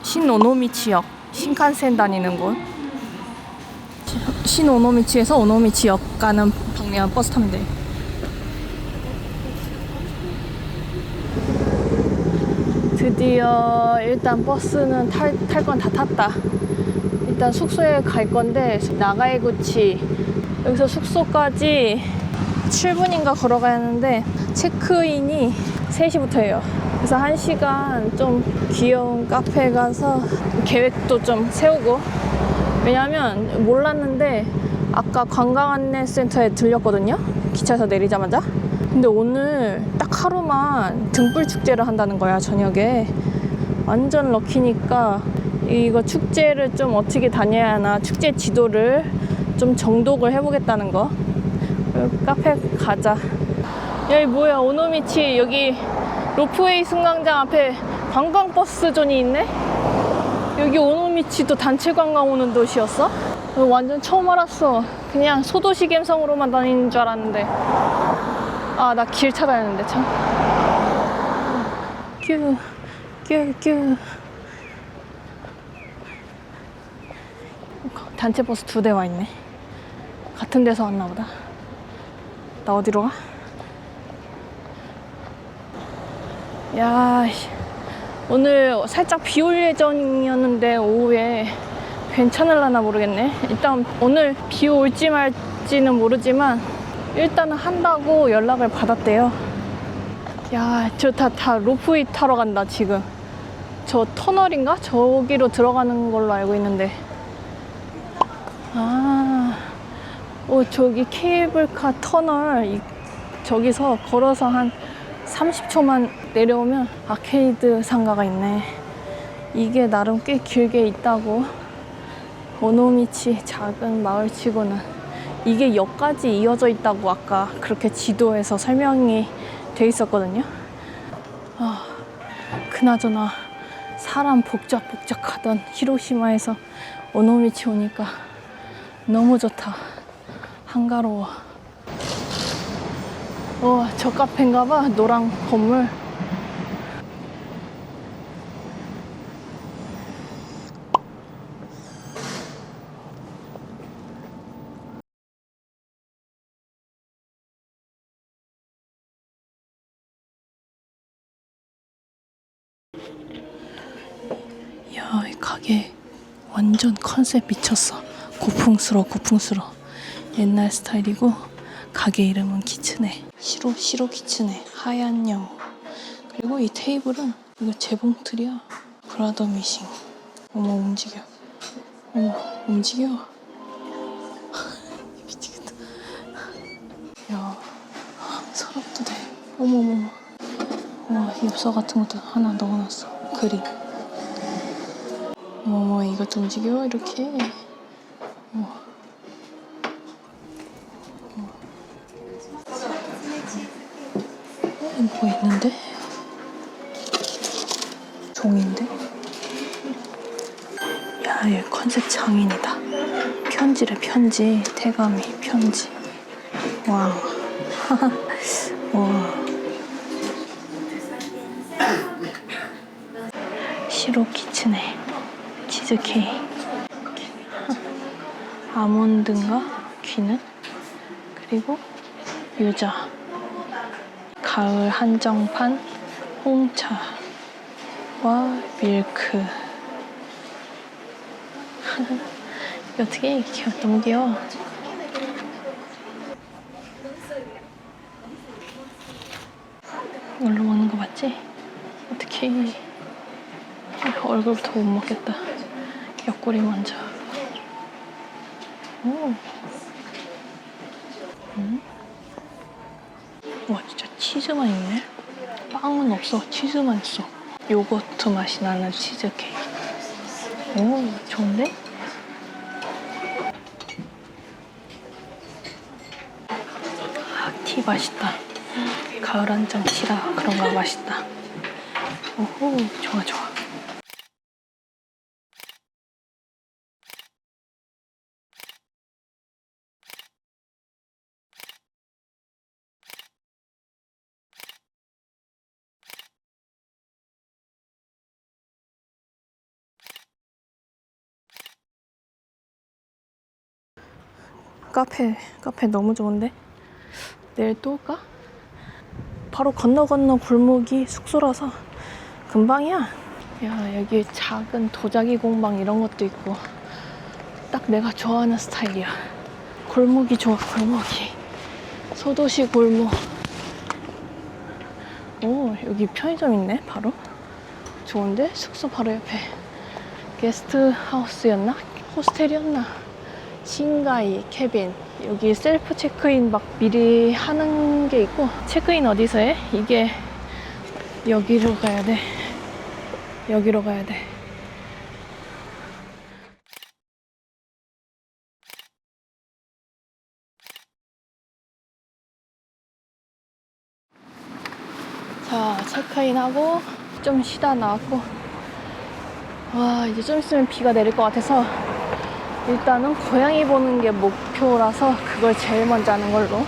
신오노미치역, 신칸센 다니는 곳. 신오노미치에서 오노미치역 가는 방면 버스 타면 돼. 드디어 일단 버스는 탈 건 다 탔다. 일단 숙소에 갈 건데 나가이구치 여기서 숙소까지 7분인가 걸어가야 하는데 체크인이 3시부터예요. 그래서 1시간 좀 귀여운 카페 가서 계획도 좀 세우고, 왜냐면 몰랐는데 아까 관광안내센터에 들렸거든요, 기차에서 내리자마자. 근데 오늘 딱 하루만 등불 축제를 한다는 거야, 저녁에. 완전 럭키니까 이거 축제를 좀 어떻게 다녀야 하나, 축제 지도를 좀 정독을 해보겠다는 거. 카페 가자. 여기 뭐야, 오노미치. 여기 로프웨이 승강장 앞에 관광버스 존이 있네? 여기 오노미치도 단체 관광 오는 도시였어? 완전 처음 알았어. 그냥 소도시 갬성으로만 다니는 줄 알았는데. 아, 나 길 찾아야 하는데, 참. 뀨. 단체 버스 2대 와 있네. 같은 데서 왔나 보다. 나 어디로 가? 야, 오늘 살짝 비 올 예정이었는데 오후에 괜찮을라나 모르겠네. 일단 오늘 비 올지 말지는 모르지만 일단은 한다고 연락을 받았대요. 야, 저 다 로프웨이 타러 간다 지금. 저 터널인가? 저기로 들어가는 걸로 알고 있는데. 아, 저기 케이블카 터널, 저기서 걸어서 한 30초만 내려오면 아케이드 상가가 있네. 이게 나름 꽤 길게 있다고. 오노미치 작은 마을치고는 이게 역까지 이어져 있다고 아까 그렇게 지도에서 설명이 돼 있었거든요. 아, 그나저나 사람 복작복작하던 히로시마에서 오노미치 오니까 너무 좋다. 한가로워. 저 카페인가봐. 노란 건물. 야, 이 가게 완전 컨셉 미쳤어. 고풍스러워. 옛날 스타일이고, 가게 이름은 키츠네. 시로 키츠네. 하얀 여우. 그리고 이 테이블은 이거 재봉틀이야. 브라더 미싱. 어머, 움직여. 미치겠다. 야, 서랍도 돼. 어머. 엽서 같은 것도 하나 넣어놨어. 그림. 어머, 이것도 움직여. 이렇게. 뭐가 있는데? 종인데? 야, 얘 컨셉 장인이다. 편지래, 편지. 태감이, 편지. 와. 와. 시로 키츠네. 치즈케이크. 아몬드인가? 귀는? 그리고 유자. 가을 한정판 홍차와 밀크. 이거 어떻게 너무 귀여워. 얼른 먹는 거 맞지? 어떻게 얼굴부터 못 먹겠다. 옆구리 먼저. 오. 와, 진짜 치즈만 있네. 빵은 없어. 치즈만 있어. 요거트 맛이 나는 치즈케이크. 오, 좋은데? 티 맛있다. 가을 한정 티라 그런가 맛있다. 오호, 좋아. 카페 너무 좋은데? 내일 또 올까? 바로 건너 골목이 숙소라서 금방이야. 야, 여기 작은 도자기 공방 이런 것도 있고 딱 내가 좋아하는 스타일이야. 골목이 좋아, 골목이. 소도시 골목. 오, 여기 편의점 있네, 바로. 좋은데? 숙소 바로 옆에. 게스트 하우스였나? 호스텔이었나? 싱가이 캐빈. 여기 셀프 체크인 막 미리 하는 게 있고. 체크인 어디서 해? 이게 여기로 가야 돼. 여기로 가야 돼. 자, 체크인하고 좀 쉬다 나왔고. 와, 이제 좀 있으면 비가 내릴 것 같아서 일단은 고양이 보는 게 목표라서 그걸 제일 먼저 하는 걸로.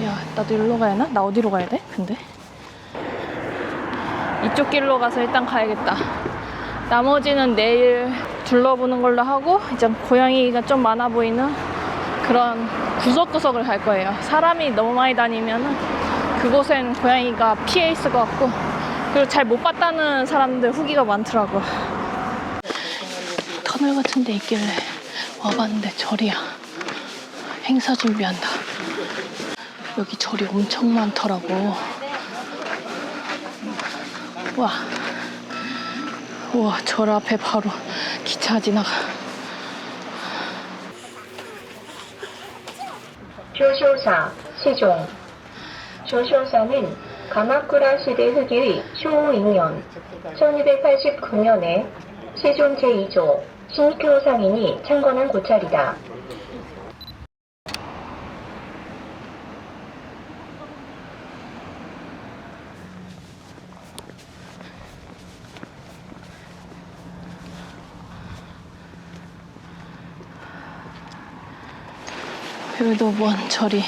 야, 나도 일로 가야 하나? 나 어디로 가야 돼? 근데 이쪽 길로 가서 일단 가야겠다. 나머지는 내일 둘러보는 걸로 하고, 이제 고양이가 좀 많아 보이는 그런 구석구석을 갈 거예요. 사람이 너무 많이 다니면은 그곳엔 고양이가 피해 있을 것 같고, 그리고 잘 못 봤다는 사람들 후기가 많더라고. 터널 같은 데 있길래 와봤는데 절이야. 행사 준비한다. 여기 절이 엄청 많더라고. 우와, 절 앞에 바로 기차 지나가. 조쇼사, 세종. 조쇼사는 가마쿠라 시대 후기의 쇼잉년 1289년에 세종 제2조 신교 상인이 창건한 고찰이다. 여기도 뭔 절이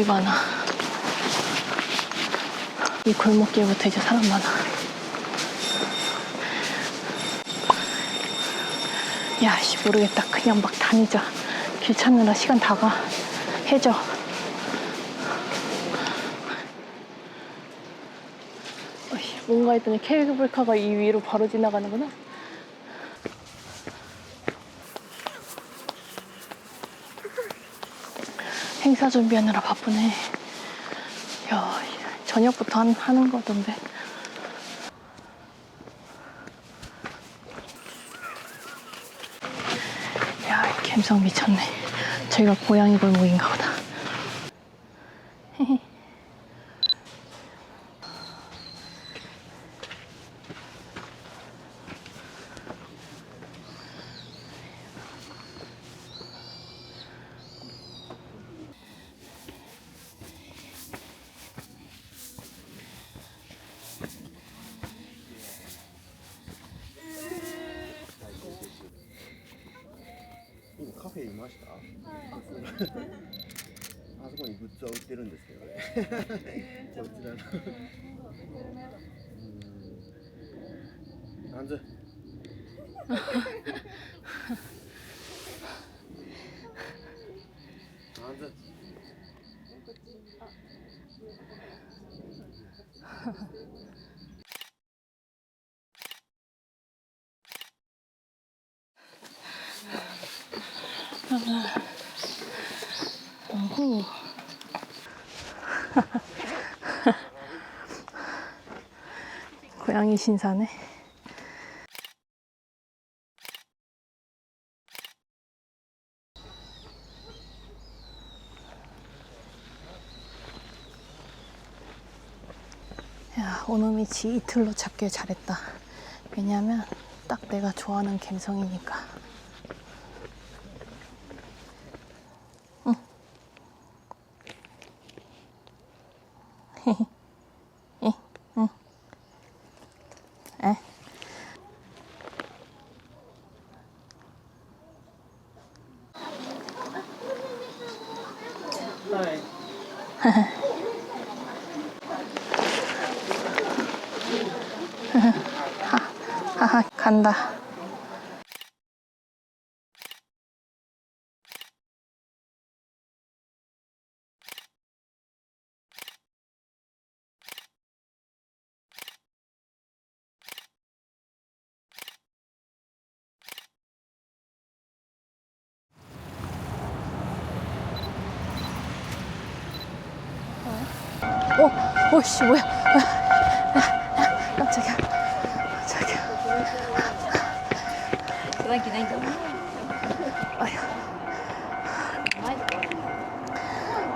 많아. 이 골목길부터 이제 사람 많아. 야, 씨, 모르겠다. 그냥 막 다니자. 길 찾느라 시간 다 가. 해져. 뭔가 했더니 케이블카가 이 위로 바로 지나가는구나. 행사 준비하느라 바쁘네. 야, 저녁부터 하는 거던데. 야, 감성 미쳤네. 저희가 고양이 골목인가 보다.カフェいました？あそこにグッズは売ってるんですけどね。こちらの。なんず。なんず。어후. 고양이 신사네. 야, 오노미치 이틀로 잡길 잘했다. 왜냐면 딱 내가 좋아하는 감성이니까. 응. 응. 에. 하하, 간다. 오씨 뭐야? 깜짝이야. 깜짝이야. 아휴.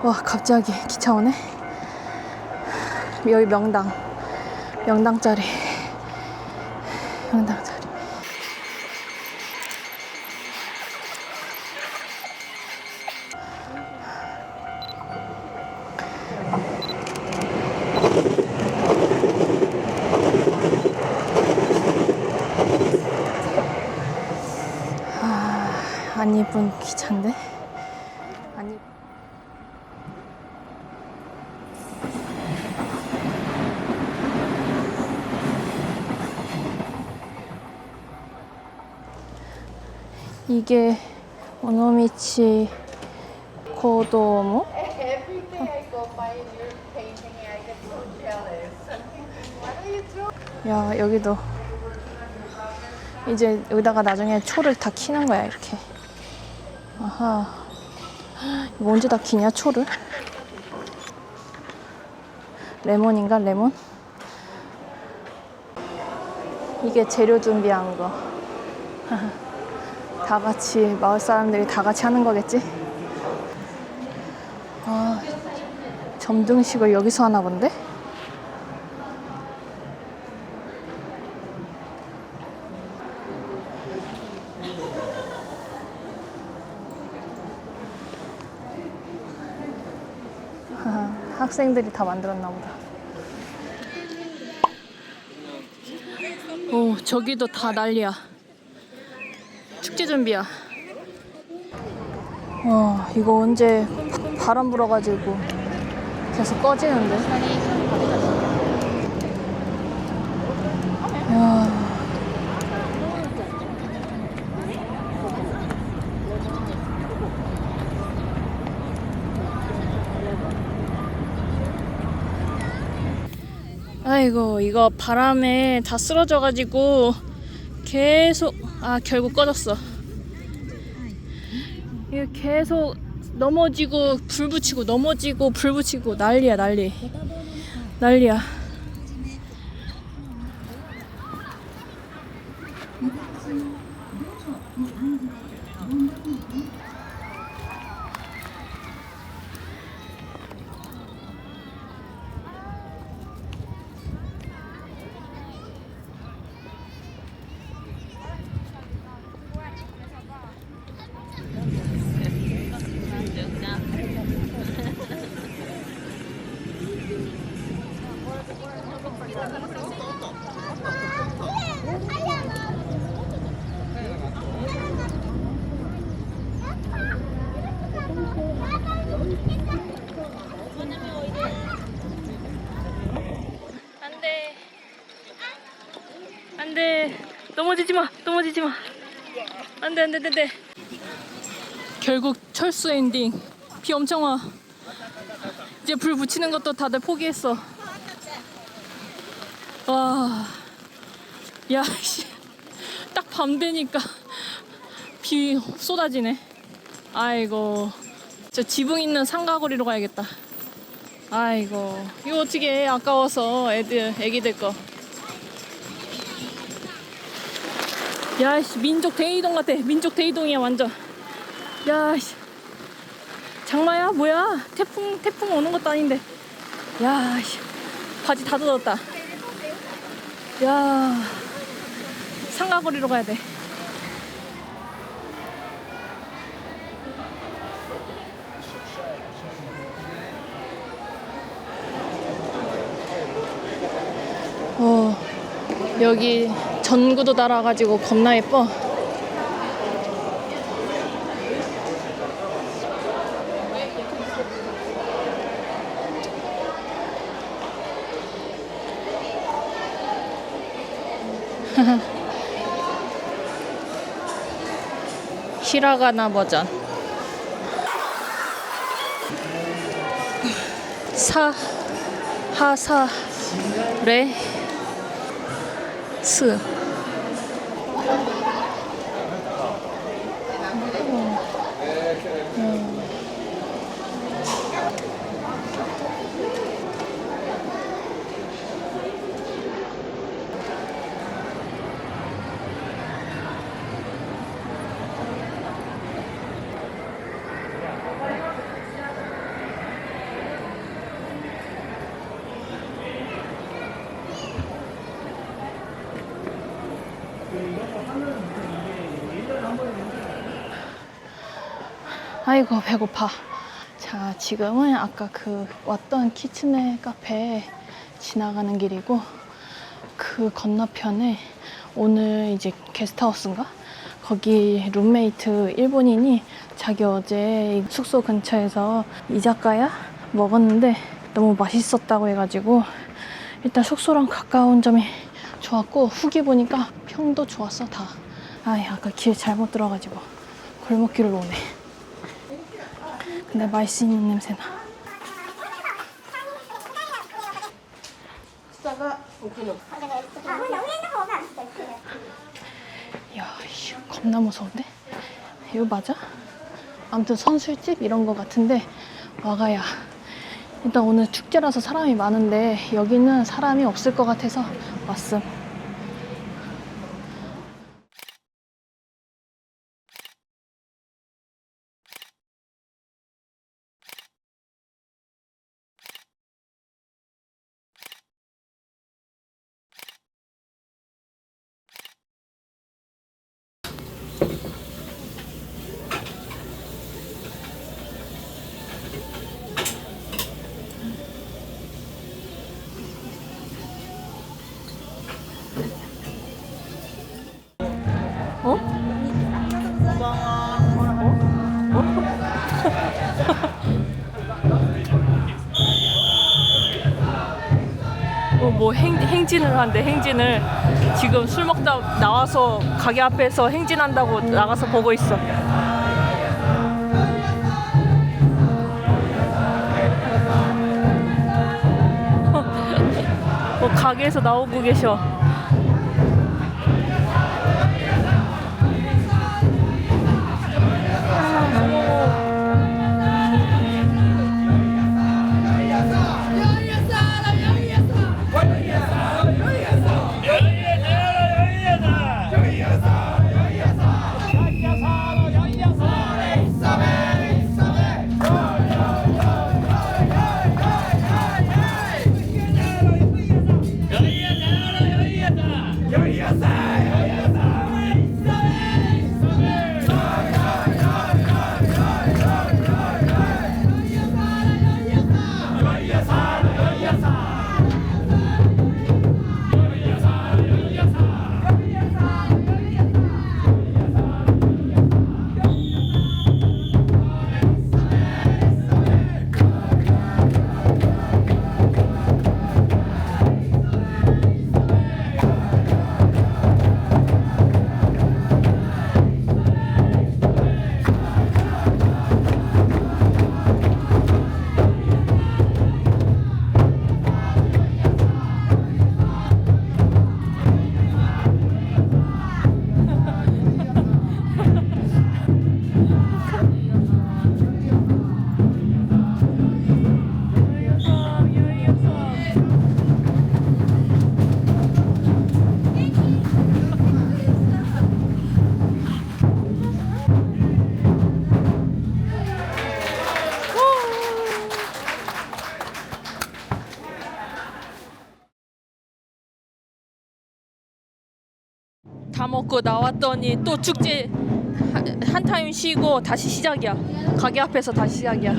와 갑자기 기차 오네. 여기 명당 자리. 안 예쁜 기차인데? 안 예쁜. 이게 오노미치 고도모? Everything I go by in your painting, I get so jealous. What are you doing? 야 여기도 이제 여기다가 나중에 초를 다 키는 거야 이렇게. 아하. 이거 언제 다 키냐 초를? 레몬인가 레몬? 이게 재료 준비한 거. 다 같이 마을 사람들이 다 같이 하는 거겠지? 아, 점등식을 여기서 하나 본데? 학생들이 다 만들었나 보다. 오, 저기도 다 난리야. 축제 준비야. 이거 언제 바람 불어가지고 계속 꺼지는데. 야. 아이고 이거 바람에 다 쓰러져가지고 계속 결국 꺼졌어. 이거 계속 넘어지고 불 붙이고 넘어지고 불 붙이고 난리야. 안돼 넘어지지 마. 안돼. 결국 철수 엔딩. 비 엄청 와. 이제 불 붙이는 것도 다들 포기했어. 와, 야, 딱 밤 되니까 비 쏟아지네. 아이고, 저 지붕 있는 상가거리로 가야겠다. 아이고, 이거 어떻게 해? 아까워서 애기들 거. 야, 씨, 민족 대이동 같아. 민족 대이동이야 완전. 야, 씨. 장마야? 뭐야? 태풍 오는 것도 아닌데. 야, 씨. 바지 다 젖었다. 야, 상가거리로 가야 돼. 여기 전구도 달아가지고 겁나 예뻐. 히라가나 버전. 하사 레 스. 아이고 배고파. 자, 지금은 아까 그 왔던 키츠네 카페에 지나가는 길이고, 그 건너편에 오늘 이제 게스트하우스인가? 거기 룸메이트 일본인이 자기 어제 숙소 근처에서 이자카야 먹었는데 너무 맛있었다고 해가지고 일단 숙소랑 가까운 점이 좋았고, 후기 보니까 평도 좋았어 다. 아이, 아까 길 잘못 들어가지고 골목길로 오네. 근데 맛있는 냄새나. 이야, 씨, 겁나 무서운데? 이거 맞아? 아무튼 선술집 이런 거 같은데 와가야. 일단 오늘 축제라서 사람이 많은데 여기는 사람이 없을 것 같아서 왔음. 어? 뭐 행진을 한대. 행진을 지금 술 먹다 나와서 가게 앞에서 행진한다고 나가서 보고 있어. 뭐 가게에서 나오고 계셔. 다 먹고 나왔더니 또 축제 한 타임 쉬고 다시 시작이야. 가게 앞에서 다시 시작이야.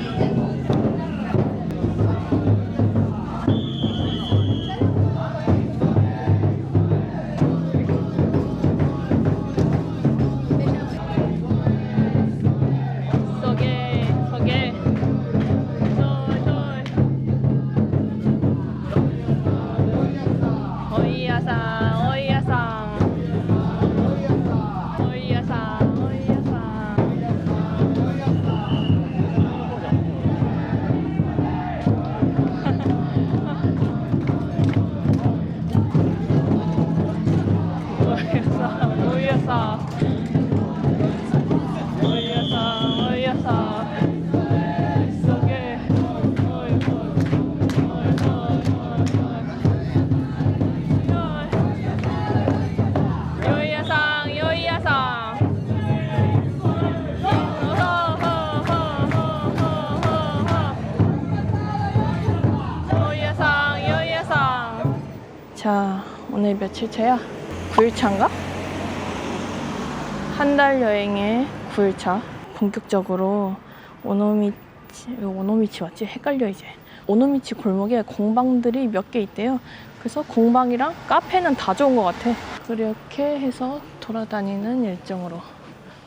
자, 오늘 며칠차야? 9일차인가? 한 달 여행에 9일차. 본격적으로 오노미치 맞지? 헷갈려 이제. 오노미치 골목에 공방들이 몇 개 있대요. 그래서 공방이랑 카페는 다 좋은 것 같아. 그렇게 해서 돌아다니는 일정으로.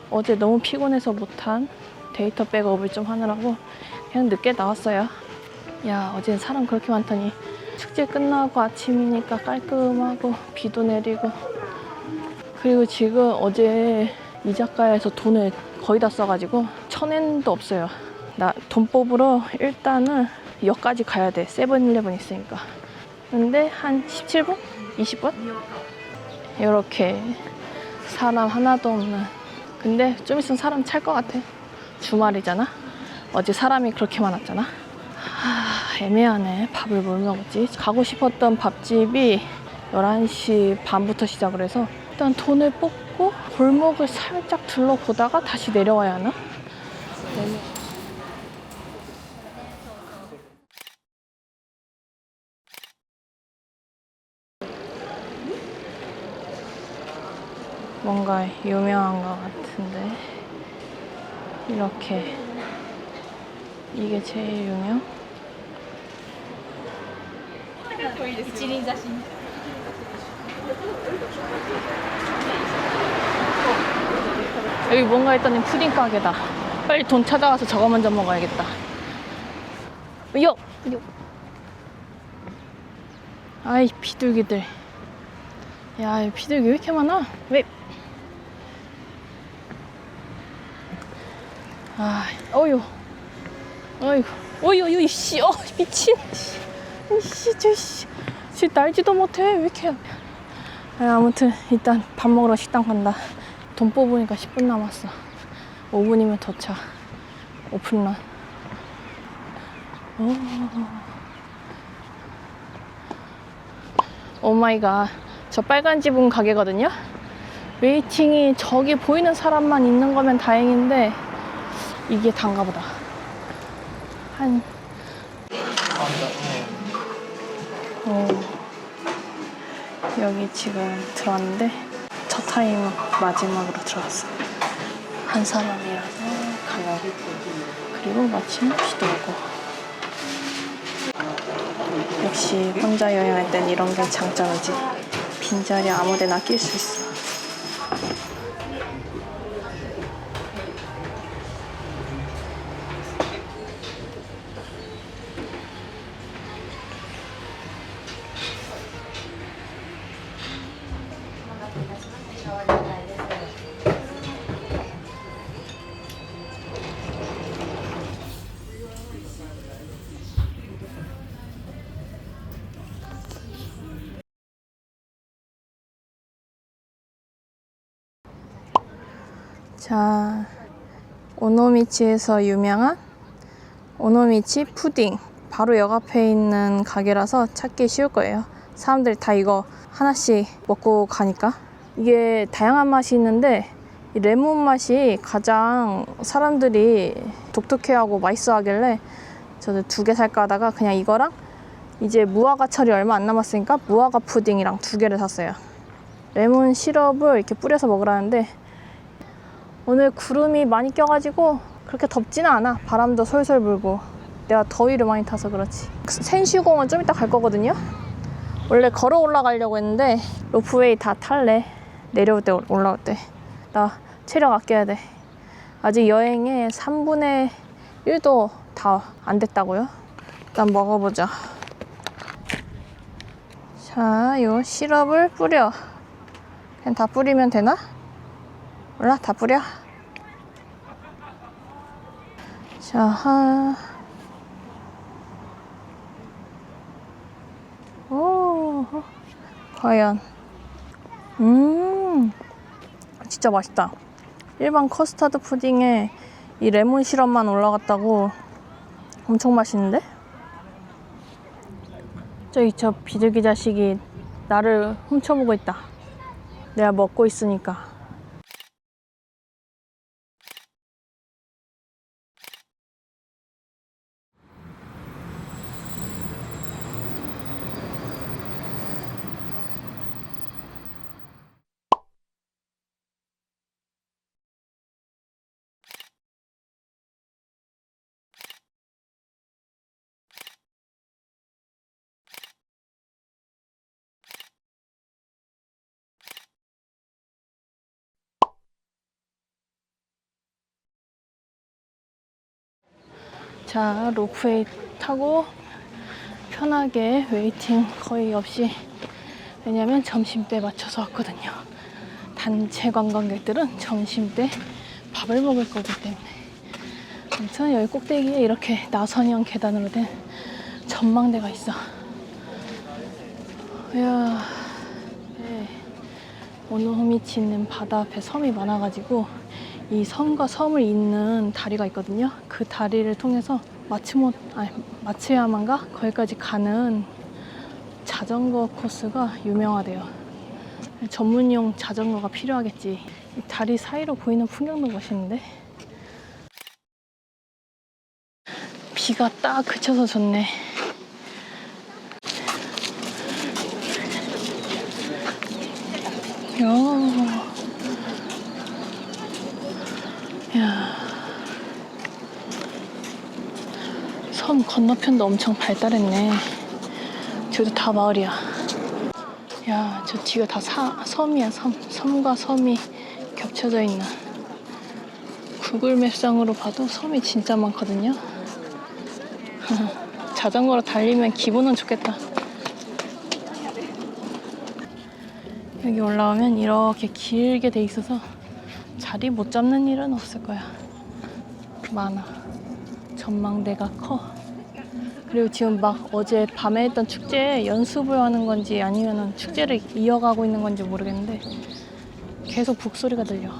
어제 너무 피곤해서 못한 데이터 백업을 좀 하느라고 그냥 늦게 나왔어요. 야, 어제 사람 그렇게 많더니 축제 끝나고 아침이니까 깔끔하고 비도 내리고. 그리고 지금 어제 이자카야에서 돈을 거의 다 써가지고 1,000엔도 없어요. 나 돈 뽑으러 일단은 역까지 가야 돼. 세븐일레븐 있으니까. 근데 한 17분? 20분? 이렇게 사람 하나도 없는. 근데 좀 있으면 사람 찰 것 같아. 주말이잖아. 어제 사람이 그렇게 많았잖아. 애매하네. 밥을 뭘 먹었지? 가고 싶었던 밥집이 11시 반부터 시작을 해서 일단 돈을 뽑고 골목을 살짝 둘러보다가 다시 내려와야 하나? 뭔가 유명한 것 같은데. 이렇게 이게 제일 유명? 여기 뭔가 했더니 푸딩 가게다. 빨리 돈 찾아가서 저거 먼저 먹어야겠다. 요! 아이 비둘기들. 야, 이 비둘기 왜 이렇게 많아? 왜? 아, 어휴. 어이구. 어휴, 이씨. 미친. 쟤 날지도 못해. 왜 이렇게. 아무튼, 일단 밥 먹으러 식당 간다. 돈 뽑으니까 10분 남았어. 5분이면 도착. 오픈런. 오 마이 갓. 저 빨간 지붕 가게거든요? 웨이팅이 저기 보이는 사람만 있는 거면 다행인데, 이게 단가 보다. 여기 지금 들어왔는데 첫 타임 마지막으로 들어왔어. 한 사람이라서 가요. 그리고 마침 비도 오고. 역시 혼자 여행할 땐 이런 게 장점이지. 빈자리 아무데나 낄 수 있어. 자, 오노미치에서 유명한 오노미치 푸딩. 바로 역 앞에 있는 가게라서 찾기 쉬울 거예요. 사람들이 다 이거 하나씩 먹고 가니까. 이게 다양한 맛이 있는데 이 레몬 맛이 가장 사람들이 독특해하고 맛있어 하길래 저도 2개 살까 하다가 그냥 이거랑 이제 무화과철이 얼마 안 남았으니까 무화과 푸딩이랑 2개를 샀어요. 레몬 시럽을 이렇게 뿌려서 먹으라는데 오늘 구름이 많이 껴가지고 그렇게 덥지는 않아. 바람도 솔솔 불고. 내가 더위를 많이 타서 그렇지. 센슈공은 좀 이따 갈 거거든요. 원래 걸어 올라가려고 했는데 로프웨이 다 탈래. 내려올 때 올라올 때. 나 체력 아껴야 돼. 아직 여행의 3분의 1도 다 안 됐다고요? 일단 먹어보자. 자, 요 시럽을 뿌려. 그냥 다 뿌리면 되나? 몰라, 다 뿌려. 자, 오, 과연. 진짜 맛있다. 일반 커스터드 푸딩에 이 레몬 시럽만 올라갔다고 엄청 맛있는데? 저기 저 비둘기 자식이 나를 훔쳐보고 있다. 내가 먹고 있으니까. 자, 로프웨이 타고 편하게 웨이팅 거의 없이, 왜냐면 점심때 맞춰서 왔거든요. 단체 관광객들은 점심때 밥을 먹을 거기 때문에. 아무튼 여기 꼭대기에 이렇게 나선형 계단으로 된 전망대가 있어. 이야, 네. 오노미치 있는 바다 앞에 섬이 많아가지고 이 섬과 섬을 잇는 다리가 있거든요. 그 다리를 통해서 마츠야마인가? 거기까지 가는 자전거 코스가 유명하대요. 전문용 자전거가 필요하겠지. 이 다리 사이로 보이는 풍경도 멋있는데? 비가 딱 그쳐서 좋네. 야, 섬 건너편도 엄청 발달했네. 저도 다 마을이야. 야, 저 뒤가 다 섬이야, 섬. 섬과 섬이 겹쳐져 있는. 구글 맵상으로 봐도 섬이 진짜 많거든요. 자전거로 달리면 기분은 좋겠다. 여기 올라오면 이렇게 길게 돼 있어서 자리 못 잡는 일은 없을 거야. 많아. 전망대가 커. 그리고 지금 막 어제 밤에 했던 축제에 연습을 하는 건지 아니면 축제를 이어가고 있는 건지 모르겠는데 계속 북소리가 들려.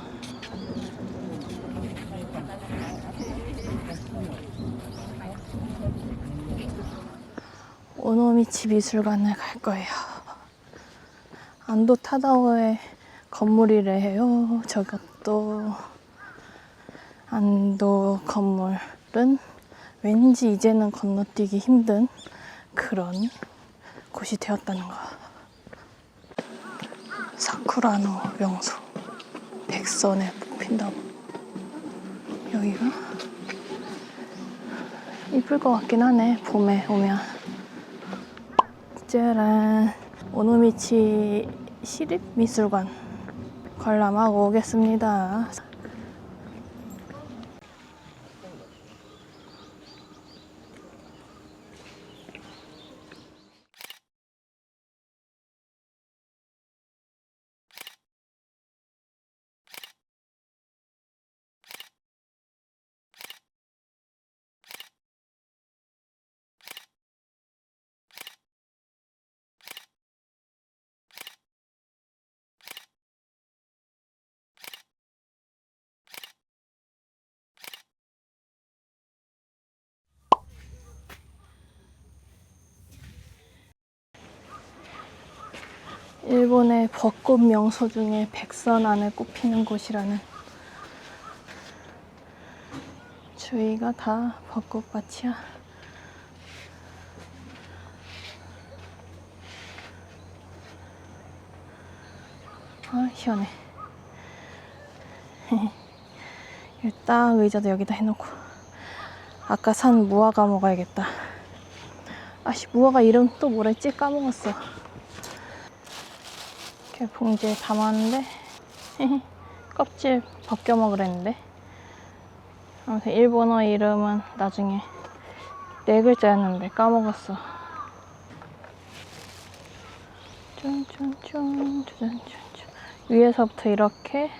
오노미치 미술관을 갈 거예요. 안도 타다오의 건물이래요. 저것도. 안도 건물은 왠지 이제는 건너뛰기 힘든 그런 곳이 되었다는 거. 사쿠라노 명소. 백선에 뽑힌다고. 여기가 이쁠 것 같긴 하네, 봄에 오면. 짜란. 오노미치 시립미술관 관람하고 오겠습니다. 일본의 벚꽃 명소 중에 백선 안에 꼽히는 곳이라는. 주위가 다 벚꽃밭이야. 아, 시원해. 딱 의자도 여기다 해놓고. 아까 산 무화과 먹어야겠다. 아씨, 무화과 이름 또 뭐랬지? 까먹었어. 이렇게 봉지에 담았는데 껍질 벗겨 먹으랬는데. 아무튼 일본어 이름은 나중에 4글자였는데 까먹었어. 쭝쭝쭝 쭝쭝쭝. 위에서부터 이렇게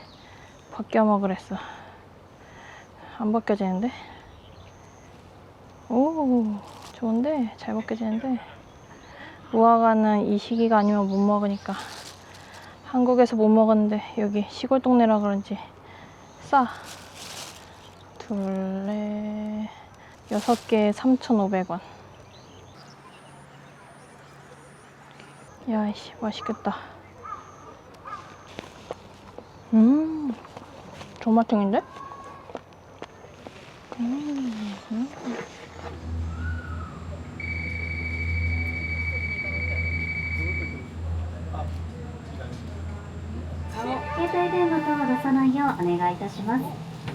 벗겨 먹으랬어. 안 벗겨지는데? 오, 좋은데? 잘 벗겨지는데? 무화과는 이 시기가 아니면 못 먹으니까. 한국에서 못 먹었는데 여기 시골 동네라 그런지 싸. 둘레 6개에 3,500원. 야이씨, 맛있겠다. 조마탱인데?携帯電話等を出さないようお願いいたします。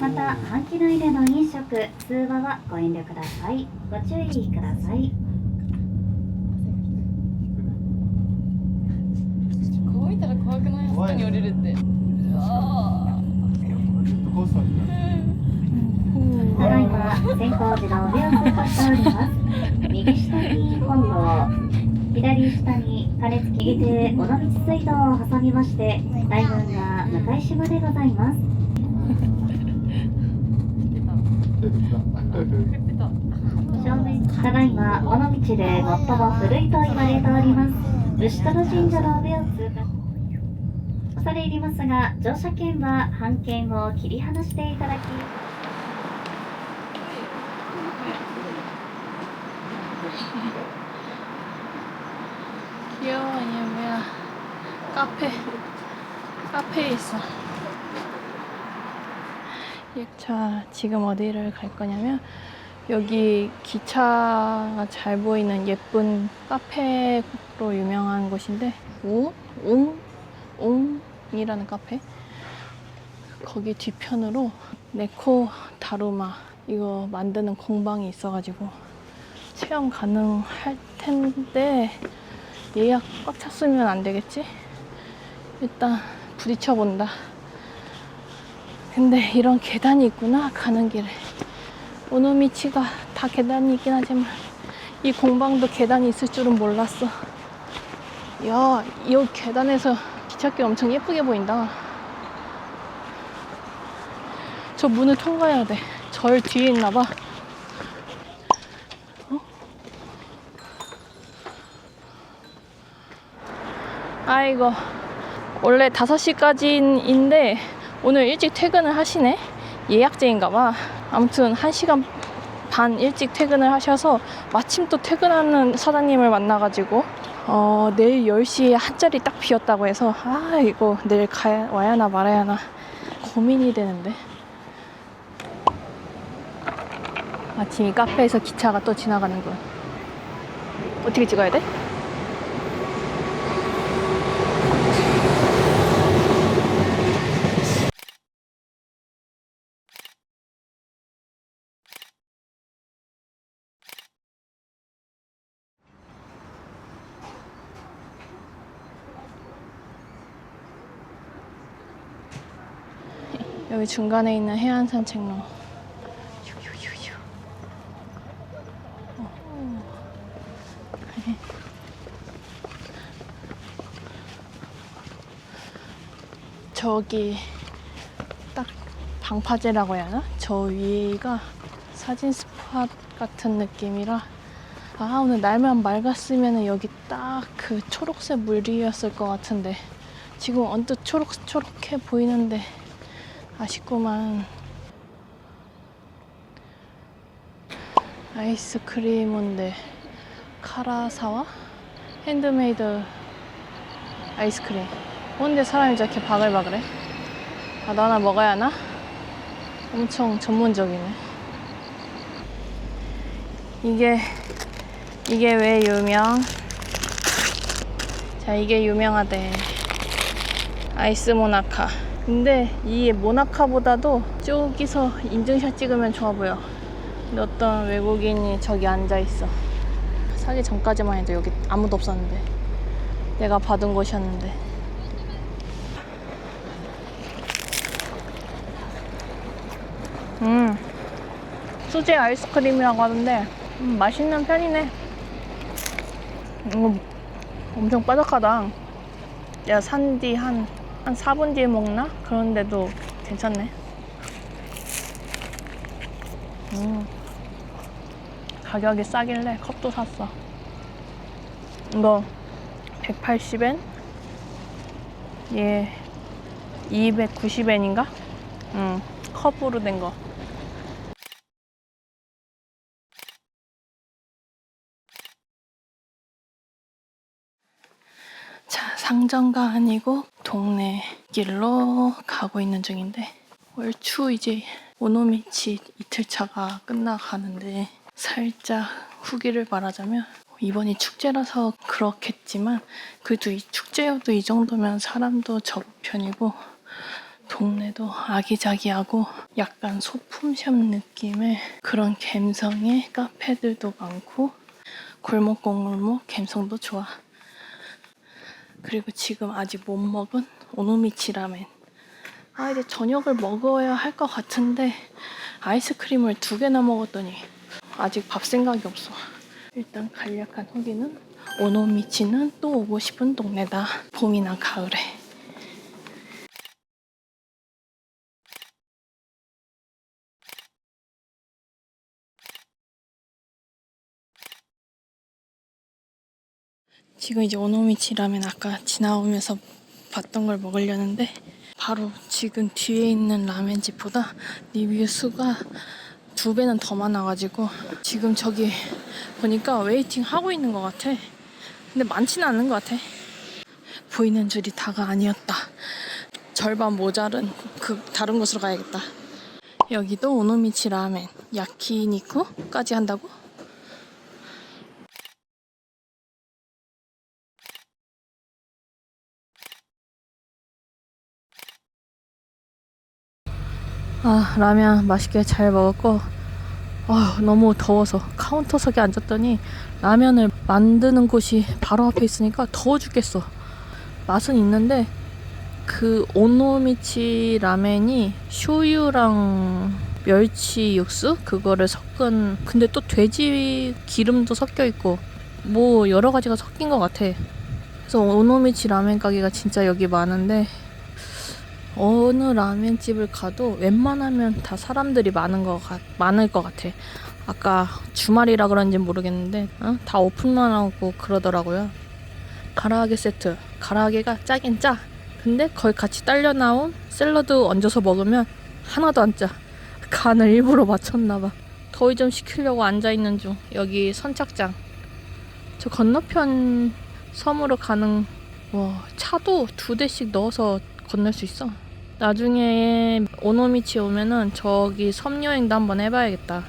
また、半機内での飲食、通話はご遠慮ください。ご注意ください。こう見たら怖くない？あそこに降りるって。ただいま先行自動ベアス左下に金付右手尾道水道を挟みまして大門が向島でございます。正面ただいま尾道で最も古いと言われております牛戸神社の上を通過。恐れ入りますが乗車券は半券を切り離していただき。 귀여워. 얘 뭐야? 카페에 있어. 자, 지금 어디를 갈 거냐면 여기 기차가 잘 보이는 예쁜 카페로 유명한 곳인데 옹이라는 카페. 거기 뒤편으로 네코 다루마 이거 만드는 공방이 있어가지고 체험 가능할 텐데 예약 꽉 찼으면 안 되겠지? 일단 부딪혀 본다. 근데 이런 계단이 있구나, 가는 길에. 오노미치가 다 계단이 있긴 하지만 이 공방도 계단이 있을 줄은 몰랐어. 야, 이 계단에서 기찻길 엄청 예쁘게 보인다. 저 문을 통과해야 돼. 절 뒤에 있나 봐. 아이고, 원래 5시까지인데 오늘 일찍 퇴근을 하시네. 예약제인가 봐. 아무튼 1시간 반 일찍 퇴근을 하셔서 마침 또 퇴근하는 사장님을 만나가지고 내일 10시에 한 자리 딱 비었다고 해서 이거 내일 와야 하나 말아야 하나 고민이 되는데. 마침 이 카페에서 기차가 또 지나가는군. 어떻게 찍어야 돼? 여기 중간에 있는 해안 산책로. 저기 딱 방파제라고 해야 하나? 저 위가 사진 스팟 같은 느낌이라 오늘 날만 맑았으면 여기 딱 그 초록색 물이었을 것 같은데 지금 언뜻 초록초록해 보이는데 아쉽구만. 아이스크림인데 카라사와 핸드메이드 아이스크림. 근데 사람이 저렇게 바글바글해? 나 하나 먹어야 하나? 엄청 전문적이네. 이게 왜 유명? 자, 이게 유명하대. 아이스 모나카. 근데 이 모나카보다도 저기서 인증샷 찍으면 좋아 보여. 근데 어떤 외국인이 저기 앉아있어. 사기 전까지만 해도 여기 아무도 없었는데 내가 받은 곳이었는데. 수제 아이스크림이라고 하던데 맛있는 편이네. 엄청 바삭하다. 내가 산 뒤 한 4분 뒤에 먹나? 그런데도 괜찮네. 가격이 싸길래 컵도 샀어. 이거 180엔? 얘 290엔인가? 컵으로 된 거. 자, 상점가 아니고 동네 길로 가고 있는 중인데 얼추 이제 오노미치 이틀차가 끝나가는데 살짝 후기를 말하자면 이번이 축제라서 그렇겠지만 그래도 이 축제여도 이 정도면 사람도 적은 편이고 동네도 아기자기하고 약간 소품샵 느낌의 그런 감성의 카페들도 많고 골목골목 감성도 좋아. 그리고 지금 아직 못 먹은 오노미치 라멘. 이제 저녁을 먹어야 할 것 같은데 아이스크림을 2개나 먹었더니 아직 밥 생각이 없어. 일단 간략한 후기는 오노미치는 또 오고 싶은 동네다. 봄이나 가을에. 지금 이제 오노미치 라멘 아까 지나오면서 봤던 걸 먹으려는데 바로 지금 뒤에 있는 라멘집보다 리뷰 수가 2배는 더 많아가지고 지금 저기 보니까 웨이팅 하고 있는 것 같아. 근데 많지는 않은 것 같아. 보이는 줄이 다가 아니었다. 절반 모자른 그 다른 곳으로 가야겠다. 여기도 오노미치 라멘 야키니쿠까지 한다고? 아, 라면 맛있게 잘 먹었고 너무 더워서 카운터석에 앉았더니 라면을 만드는 곳이 바로 앞에 있으니까 더워 죽겠어. 맛은 있는데 그 오노미치 라멘이 쇼유랑 멸치 육수 그거를 섞은, 근데 또 돼지 기름도 섞여 있고 뭐 여러 가지가 섞인 것 같아. 그래서 오노미치 라멘 가게가 진짜 여기 많은데 어느 라면집을 가도 웬만하면 다 사람들이 많을 것 같아. 아까 주말이라 그런지 모르겠는데 다 오픈만 하고 그러더라고요. 가라아게 세트. 가라아게가 짜긴 짜. 근데 거의 같이 딸려 나온 샐러드 얹어서 먹으면 하나도 안 짜. 간을 일부러 맞췄나봐. 더위 좀 식히려고 앉아있는 중. 여기 선착장. 저 건너편 섬으로 가는 차도 2대씩 넣어서 건널 수 있어. 나중에 오노미치 오면은 저기 섬 여행도 한번 해봐야겠다.